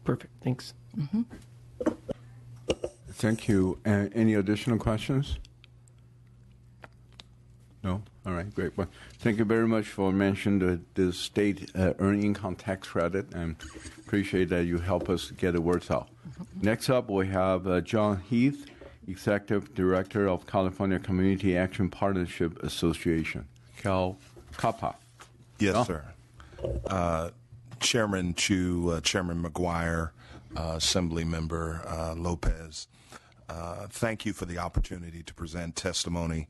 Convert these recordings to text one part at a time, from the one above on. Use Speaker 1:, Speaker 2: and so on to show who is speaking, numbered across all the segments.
Speaker 1: Perfect. Thanks.
Speaker 2: Thank you. Any additional questions? No? All right, great. Well, thank you very much for mentioning the state earned income tax credit, and appreciate that you help us get the words out. Next up, we have John Heath, Executive Director of California Community Action Partnership Association, CalCAPA.
Speaker 3: Yes, sir. Chairman Chu, Chairman McGuire, Assembly Member Lopez, thank you for the opportunity to present testimony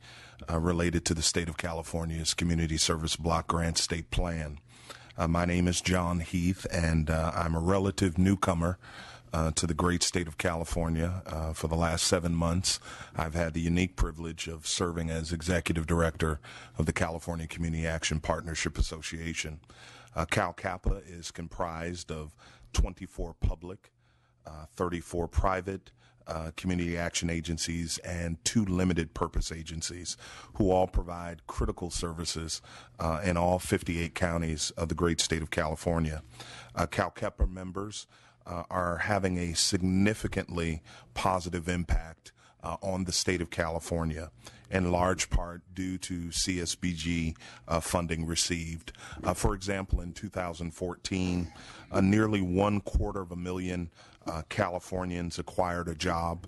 Speaker 3: related to the State of California's Community Service Block Grant State Plan. My name is John Heath, and I'm a relative newcomer to the great state of California. For the last 7 months, I've had the unique privilege of serving as Executive Director of the California Community Action Partnership Association. CalCAPA is comprised of 24 public, 34 private community action agencies, and 2 limited purpose agencies who all provide critical services in all 58 counties of the great state of California. CalCAPA members are having a significantly positive impact on the state of California, in large part due to CSBG funding received. For example, in 2014, nearly 250,000 Californians acquired a job,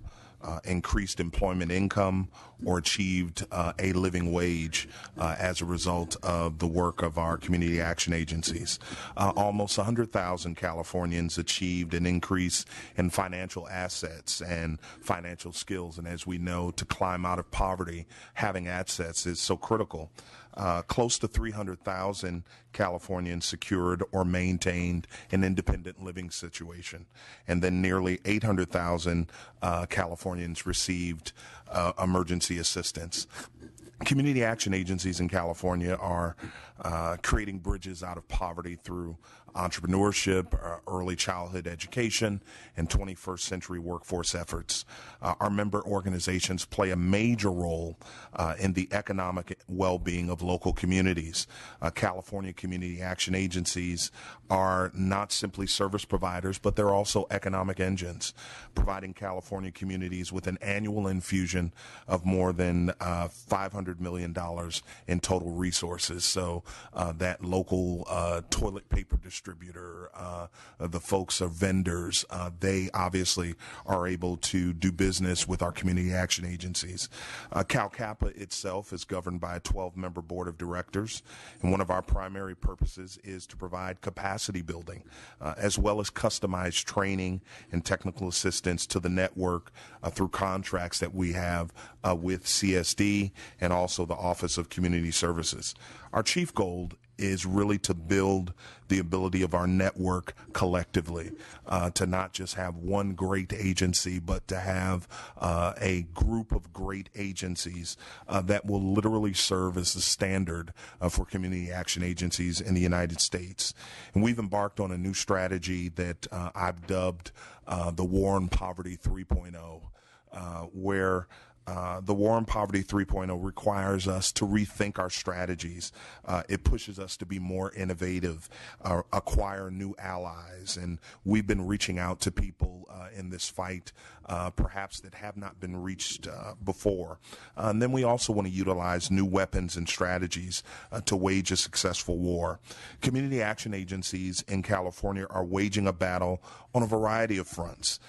Speaker 3: increased employment income, or achieved a living wage as a result of the work of our community action agencies. Almost 100,000 Californians achieved an increase in financial assets and financial skills. And as we know, to climb out of poverty, having assets is so critical. Close to 300,000 Californians secured or maintained an independent living situation. And then nearly 800,000 Californians received emergency assistance. Community action agencies in California are creating bridges out of poverty through entrepreneurship, early childhood education, and 21st century workforce efforts. Our member organizations play a major role in the economic well-being of local communities. California community action agencies are not simply service providers, but they're also economic engines, providing California communities with an annual infusion of more than $500 million in total resources. So that local toilet paper distributor, the folks are vendors, they obviously are able to do business with our community action agencies. CalCAPA itself is governed by a 12-member board of directors, and one of our primary purposes is to provide capacity building, as well as customized training and technical assistance to the network through contracts that we have with CSD and also the Office of Community Services. Our chief goal is really to build the ability of our network collectively, to not just have one great agency, but to have a group of great agencies that will literally serve as the standard for community action agencies in the United States. And we've embarked on a new strategy that I've dubbed the War on Poverty 3.0, where the War on Poverty 3.0 requires us to rethink our strategies. It pushes us to be more innovative, acquire new allies, and we've been reaching out to people in this fight, perhaps that have not been reached before. And then we also want to utilize new weapons and strategies to wage a successful war. Community action agencies in California are waging a battle on a variety of fronts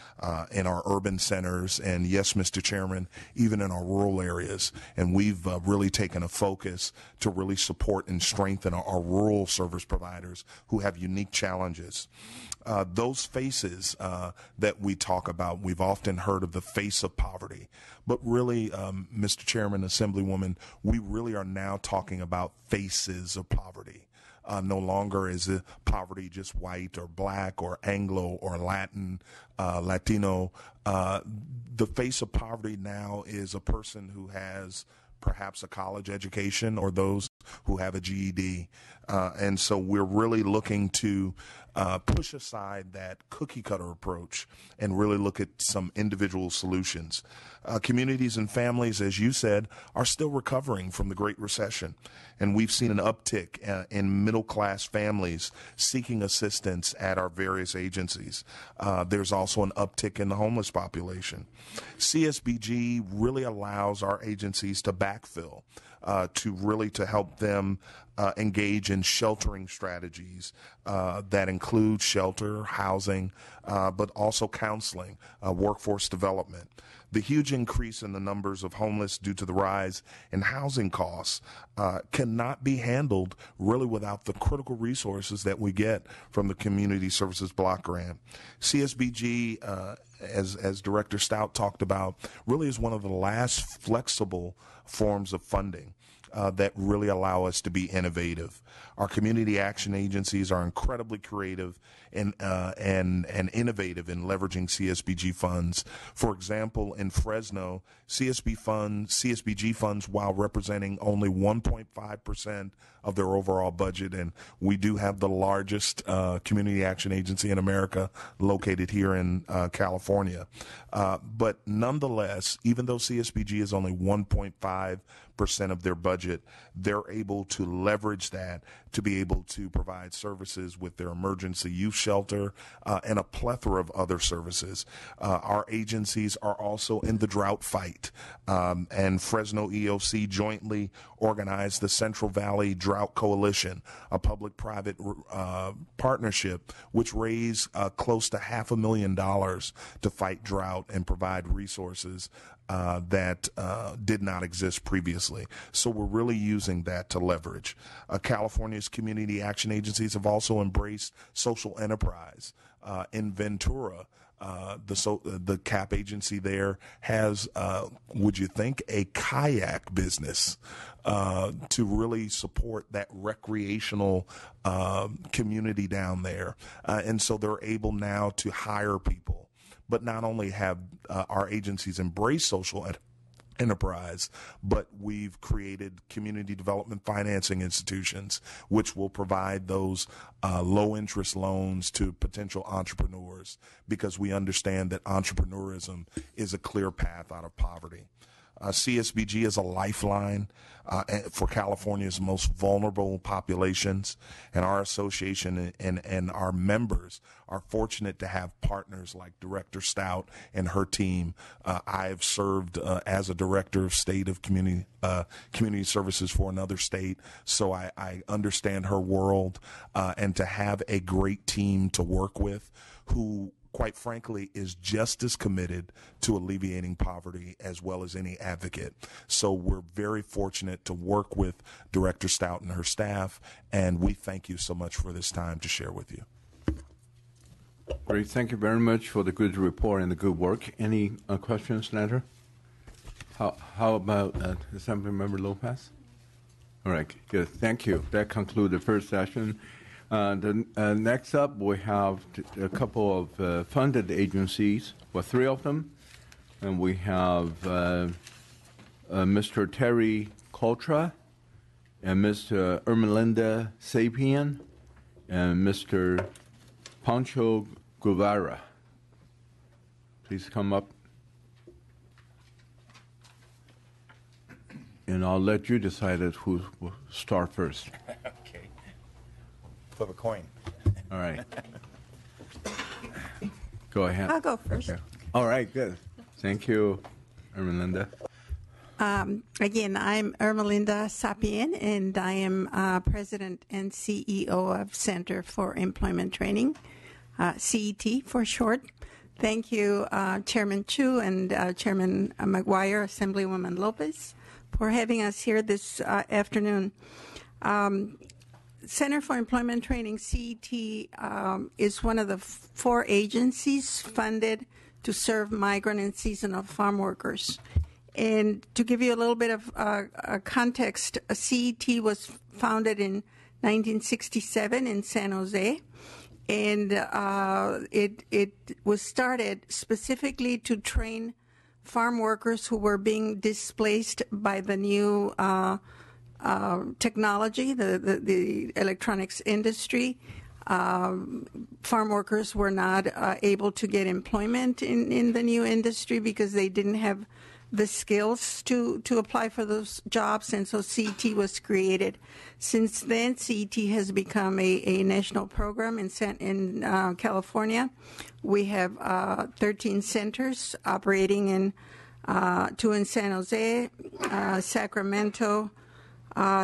Speaker 3: in our urban centers, and yes, Mr. Chairman, even in our rural areas. And we've really taken a focus to really support and strengthen our rural service providers who have unique challenges. Those faces that we talk about, we've often heard of the face of poverty, but really, Mr. Chairman, Assemblywoman, we really are now talking about faces of poverty. No longer is it poverty just white or black or Anglo or Latin, Latino. The face of poverty now is a person who has perhaps a college education or those who have a GED. And so we're really looking to push aside that cookie cutter approach and really look at some individual solutions. Communities and families, as you said, are still recovering from the Great Recession, and we've seen an uptick in middle-class families seeking assistance at our various agencies. There's also an uptick in the homeless population. CSBG really allows our agencies to backfill, to help them engage in sheltering strategies that include shelter, housing, but also counseling, workforce development. The huge increase in the numbers of homeless due to the rise in housing costs cannot be handled really without the critical resources that we get from the Community Services Block Grant. CSBG, as Director Stout talked about, really is one of the last flexible forms of funding that really allow us to be innovative. Our community action agencies are incredibly creative and innovative in leveraging CSBG funds. For example, in Fresno, CSBG funds, while representing only 1.5% of their overall budget, and we do have the largest community action agency in America located here in California. But nonetheless, even though CSBG is only 1.5% of their budget, they're able to leverage that to be able to provide services with their emergency youth shelter and a plethora of other services. Our agencies are also in the drought fight, and Fresno EOC jointly organized the Central Valley Drought Coalition, a public-private partnership which raised close to $500,000 to fight drought and provide resources that did not exist previously. So we're really using that to leverage. California's community action agencies have also embraced social enterprise. In Ventura, the CAP agency there has, would you think, a kayak business to really support that recreational community down there. And so they're able now to hire people. But not only have our agencies embraced social enterprise, but we've created community development financing institutions which will provide those low interest loans to potential entrepreneurs, because we understand that entrepreneurism is a clear path out of poverty. CSBG is a lifeline for California's most vulnerable populations, and our association and our members are fortunate to have partners like Director Stout and her team. I've served as a director of state of community services for another state, so I understand her world, and to have a great team to work with who, quite frankly, is just as committed to alleviating poverty as well as any advocate. So we're very fortunate to work with Director Stout and her staff, and we thank you so much for this time to share with you.
Speaker 2: Great. Thank you very much for the good report and the good work. Any questions, Senator? How about Assemblymember Lopez? All right, good. Thank you. That concludes the first session. Next up, we have a couple of funded agencies, well, three of them. And we have Mr. Terry Coltra and Mr. Ermelinda Sapien and Mr. Pancho Guevara. Please come up. And I'll let you decide who will start first.
Speaker 1: Okay. Flip a coin.
Speaker 2: All right. Go ahead.
Speaker 4: I'll go first.
Speaker 2: Okay. All right, good. Thank you, Ermelinda.
Speaker 4: Again, I'm Ermelinda Sapien, and I am President and CEO of Center for Employment Training, CET for short. Thank you, Chairman Chu and Chairman McGuire, Assemblywoman Lopez, for having us here this afternoon. Center for Employment Training, CET, is one of the four agencies funded to serve migrant and seasonal farm workers. And to give you a little bit of context, CET was founded in 1967 in San Jose, and it was started specifically to train farm workers who were being displaced by the new technology, the electronics industry, farm workers were not able to get employment in the new industry because they didn't have the skills to apply for those jobs, and so CET was created. Since then, CET has become a national program in California. We have 13 centers operating in 2 in San Jose, Sacramento,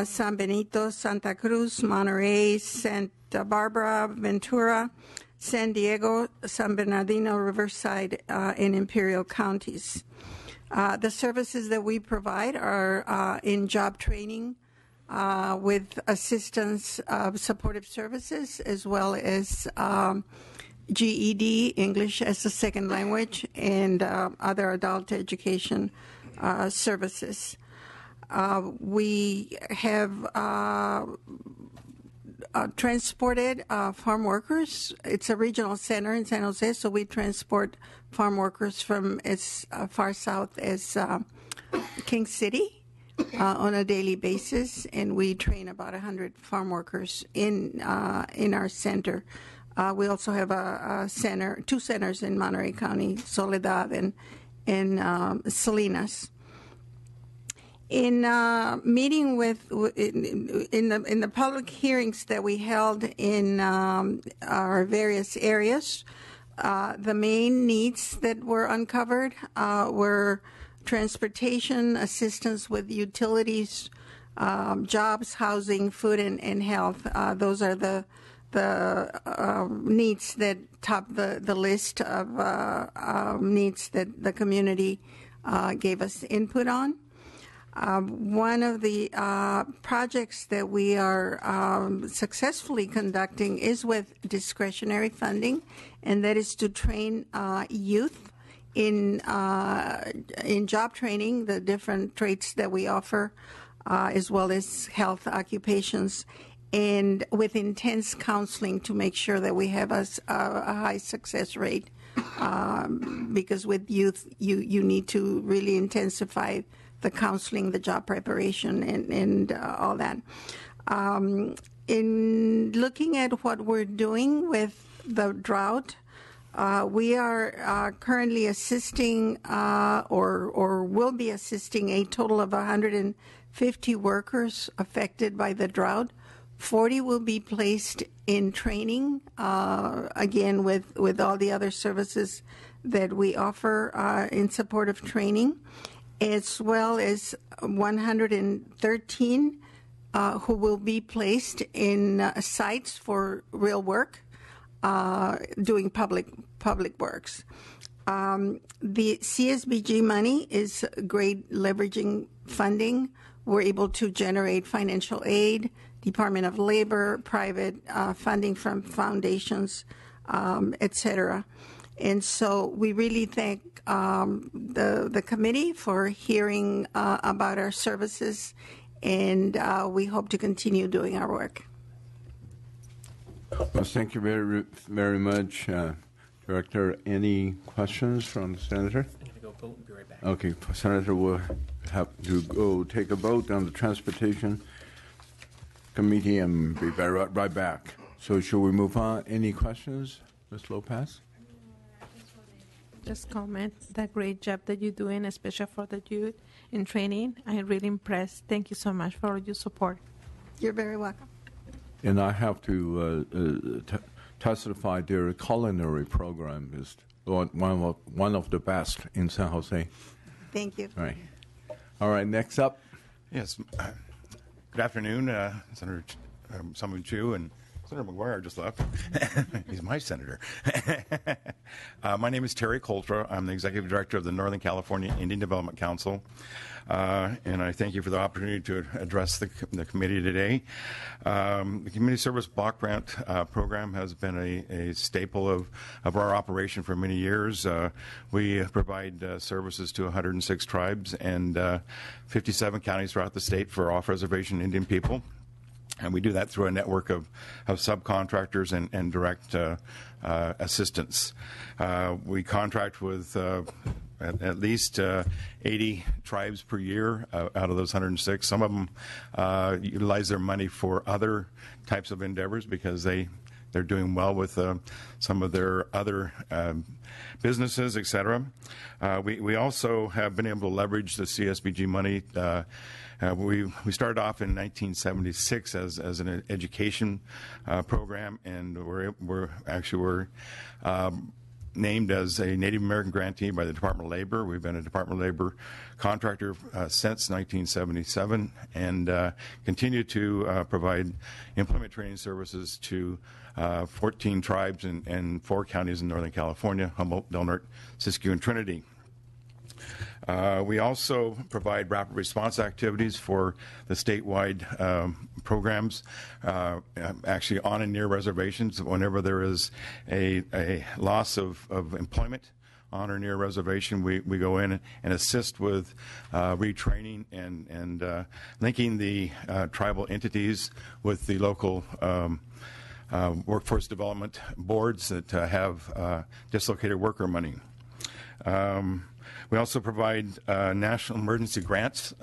Speaker 4: San Benito, Santa Cruz, Monterey, Santa Barbara, Ventura, San Diego, San Bernardino, Riverside, and Imperial counties. The services that we provide are in job training with assistance of supportive services, as well as GED, English as a second language, and other adult education services. We have transported farm workers. It's a regional center in San Jose, so we transport farm workers from as far south as King City on a daily basis, and we train about 100 farm workers in our center. We also have two centers in Monterey County, Soledad and Salinas. In meeting in the public hearings that we held in our various areas, the main needs that were uncovered were transportation, assistance with utilities, jobs, housing, food, and health. Those are the needs that top the list of needs that the community gave us input on. One of the projects that we are successfully conducting is with discretionary funding, and that is to train youth in job training, the different trades that we offer, as well as health occupations, and with intense counseling to make sure that we have a high success rate, because with youth you need to really intensify the counseling, the job preparation, and all that. In looking at what we're doing with the drought, we are currently assisting or will be assisting a total of 150 workers affected by the drought. 40 will be placed in training, again, with all the other services that we offer in support of training, as well as 113 who will be placed in sites for real work, doing public works. The CSBG money is great leveraging funding. We're able to generate financial aid, Department of Labor, private funding from foundations, et cetera. And so we really thank the committee for hearing about our services, and we hope to continue doing our work.
Speaker 2: Well, thank you very, very much, Director. Any questions from the Senator?
Speaker 1: I'm going to go vote and be right back.
Speaker 2: Okay, Senator will have to go take a vote on the Transportation Committee and be right back. So should we move on? Any questions, Ms. Lopez?
Speaker 5: Just comment the great job that you're doing, especially for the youth in training. I'm really impressed. Thank you so much for your support.
Speaker 4: You're very welcome.
Speaker 2: And I have to testify their culinary program is one of the best in San Jose.
Speaker 4: Thank you.
Speaker 2: All right, next up.
Speaker 1: Yes. Good afternoon, Senator Samu Chu and Senator McGuire just left. He's my senator. My name is Terry Coltra. I'm the Executive Director of the Northern California Indian Development Council. And I thank you for the opportunity to address the committee today. The Community Service Block Grant program has been a staple of our operation for many years. We provide services to 106 tribes and 57 counties throughout the state for off-reservation Indian people. And we do that through a network of subcontractors and direct assistance. We contract with at least 80 tribes per year out of those 106. Some of them utilize their money for other types of endeavors because they they're doing well with some of their other businesses, et cetera. We also have been able to leverage the CSBG money. We started off in 1976 as an education program, and we're named as a Native American grantee by the Department of Labor. We've been a Department of Labor contractor since 1977, and continue to provide employment training services to 14 tribes and 4 counties in Northern California: Humboldt, Del Norte, Siskiyou, and Trinity. We also provide rapid response activities for the statewide programs, actually on and near reservations. Whenever there is a loss of employment on or near reservation, we go in and assist with retraining and linking the tribal entities with the local workforce development boards that have dislocated worker money. We also provide national emergency grants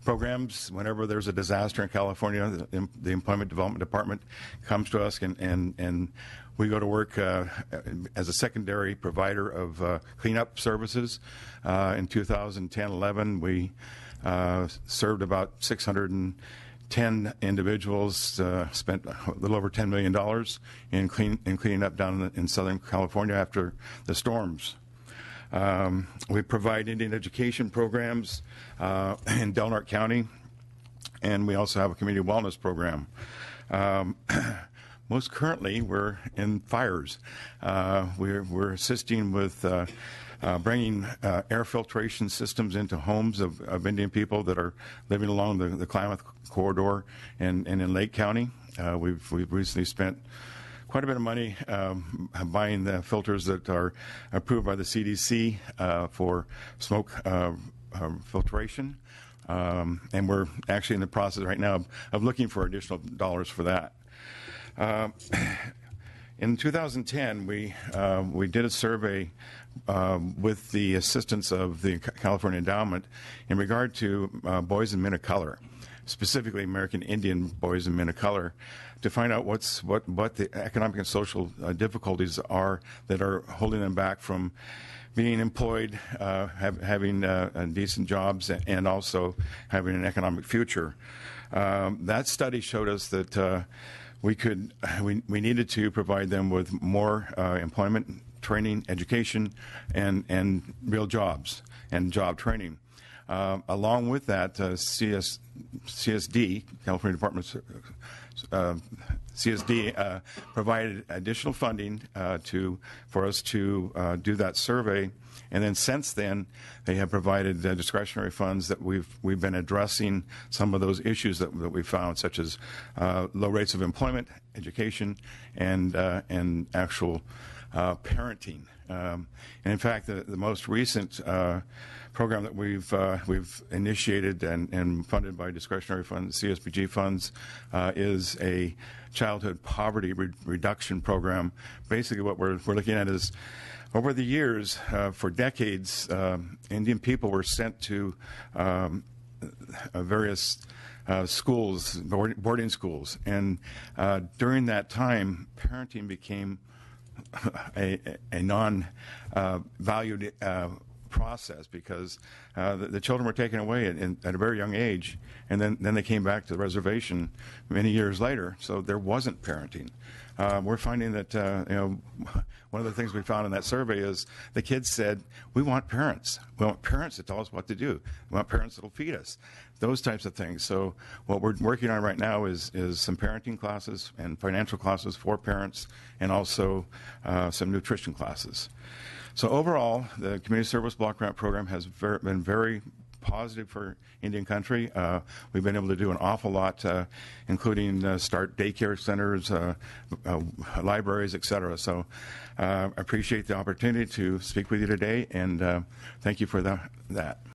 Speaker 1: programs. Whenever there's a disaster in California, the Employment Development Department comes to us, and we go to work as a secondary provider of cleanup services. In 2010-11, we served about 610 individuals, spent a little over $10 million in cleaning up down in Southern California after the storms. We provide Indian education programs in Del Norte County, and we also have a community wellness program. Most currently, we're in fires. We're assisting with bringing air filtration systems into homes of Indian people that are living along the Klamath Corridor and in Lake County. We've recently spent quite a bit of money buying the filters that are approved by the CDC for smoke filtration. And we're actually in the process right now of looking for additional dollars for that. In 2010, we did a survey with the assistance of the California Endowment in regard to boys and men of color, specifically American Indian boys and men of color, to find out what the economic and social difficulties are that are holding them back from being employed, having decent jobs, and also having an economic future. That study showed us that we needed to provide them with more employment, training, education, and real jobs and job training. Along with that, CSD, California Department of CSD, provided additional funding for us to do that survey, and then since then they have provided discretionary funds that we've been addressing some of those issues that we found, such as low rates of employment, education, and actual parenting. And in fact, the most recent program that we've initiated and funded by discretionary funds, CSBG funds, is a childhood poverty reduction program. Basically, what we're looking at is, over the years, for decades, Indian people were sent to various schools, boarding schools, and during that time, parenting became a non-valued process, because the children were taken away at a very young age, and then they came back to the reservation many years later, so there wasn't parenting. We're finding that one of the things we found in that survey is the kids said, we want parents. We want parents to tell us what to do. We want parents that will feed us. Those types of things. So what we're working on right now is some parenting classes and financial classes for parents, and also some nutrition classes. So overall, the Community Service Block Grant Program has been very positive for Indian country. We've been able to do an awful lot, including start daycare centers, libraries, et cetera. So I appreciate the opportunity to speak with you today, and thank you for that.